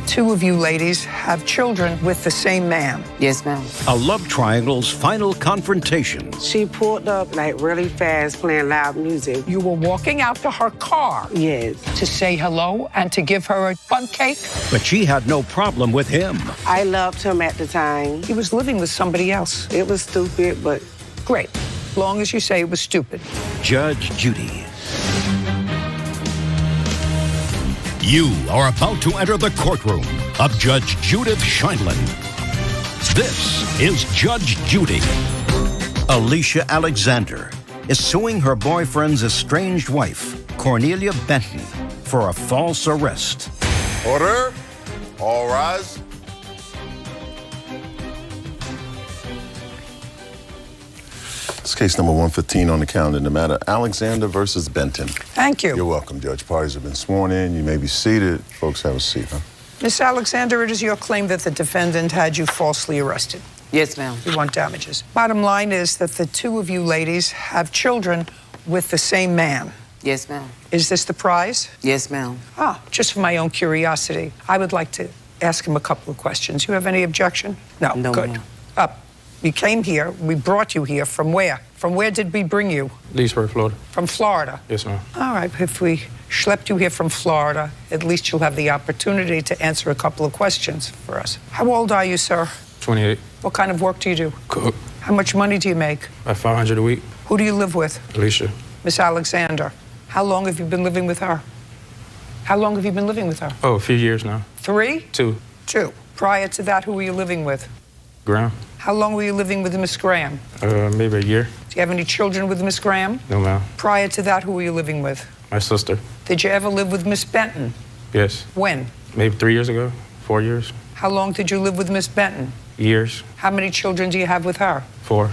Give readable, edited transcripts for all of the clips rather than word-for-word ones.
two of you ladies have children with the same man. Yes, ma'am. A love triangle's final confrontation. She pulled up like really fast playing loud music. You were walking out to her car Yes. to say hello and to give her a fun cake. But she had no problem with him. I loved him at the time. He was living with somebody else. It was stupid, but Great, long as you say it was stupid. Judge Judy. You are about to enter the courtroom of Judge Judith Scheindlin. This is Judge Judy. Alicia Alexander is suing her boyfriend's estranged wife, Cornelia Benton, for a false arrest. Order. All rise. It's case number 115 on the calendar. The matter Alexander versus Benton. Thank you. You're welcome, Judge. Parties have been sworn in. You may be seated. Folks, have a seat, huh? Miss Alexander, it is your claim that the defendant had you falsely arrested. Yes, ma'am. You want damages. Bottom line is that the two of you ladies have children with the same man. Yes, ma'am. Is this the prize? Yes, ma'am. Ah, just for my own curiosity, I would like to ask him a couple of questions. You have any objection? No, No, good. ma'am. You came here, we brought you here. From where? From where did we bring you? Leesburg, Florida. From Florida? Yes, ma'am. All right, if we schlepped you here from Florida, at least you'll have the opportunity to answer a couple of questions for us. How old are you, sir? 28. What kind of work do you do? Cook. How much money do you make? About $500 a week. Who do you live with? Alicia. Miss Alexander. How long have you been living with her? How long have you been living with her? Oh, a few years now. 3? 2. 2. Prior to that, who were you living with? Graham. How long were you living with Miss Graham? Maybe a year. Do you have any children with Miss Graham? No, ma'am. Prior to that, who were you living with? My sister. Did you ever live with Miss Benton? Yes. When? Maybe 3 years ago. 4 years. How long did you live with Miss Benton? Years. How many children do you have with her? 4.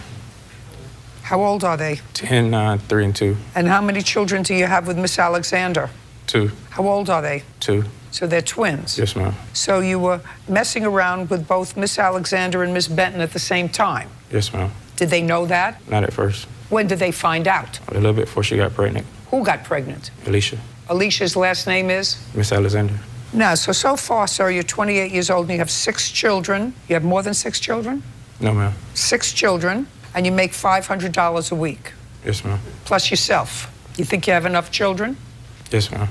How old are they? 10, 9, 3, and 2. And how many children do you have with Miss Alexander? 2. How old are they? 2. So they're twins? Yes, ma'am. So you were messing around with both Miss Alexander and Miss Benton at the same time? Yes, ma'am. Did they know that? Not at first. When did they find out? A little bit before she got pregnant. Who got pregnant? Alicia. Alicia's last name is? Miss Alexander. Now, so far, sir, you're 28 years old and you have 6 children. You have more than 6 children? No, ma'am. 6 children, and you make $500 a week, Yes, ma'am. plus yourself. You think you have enough children? Yes, ma'am.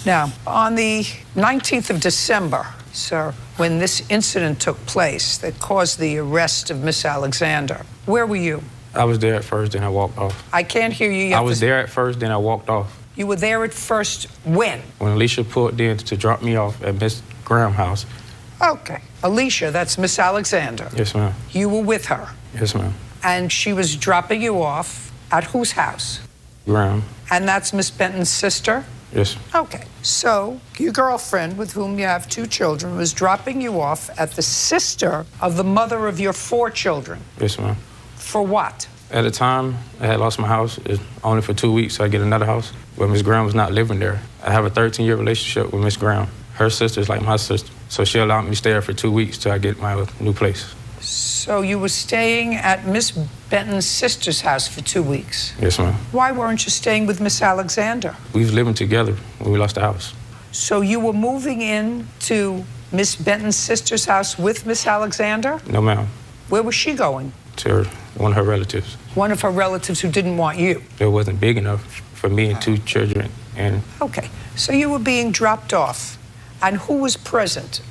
Now, on the 19th of December, sir, when this incident took place that caused the arrest of Miss Alexander, where were you? I was there at first, then I walked off. I can't hear you. I was there at first, then I walked off. You were there at first when? When Alicia pulled in to drop me off at Miss Graham's house. Okay. Alicia, that's Miss Alexander. Yes, ma'am. You were with her, Yes, ma'am. and she was dropping you off at whose house? Graham. And that's Miss Benton's sister? Yes. Okay. So your girlfriend, with whom you have 2 children, was dropping you off at the sister of the mother of your 4 children. Yes, ma'am. For what? At the time, I had lost my house. It's only for 2 weeks, so I get another house. But Miss Graham was not living there. I have a 13-year relationship with Miss Graham. Her sister's like my sister. So she allowed me to stay there for 2 weeks till I get my new place. So you were staying at Miss Benton's sister's house for 2 weeks. Yes, ma'am. Why weren't you staying with Miss Alexander? We was living together when we lost the house. So you were moving in to Miss Benton's sister's house with Miss Alexander? No, ma'am. Where was she going? To one of her relatives. One of her relatives who didn't want you. It wasn't big enough for me and 2 children. And Okay. So you were being dropped off. And who was present?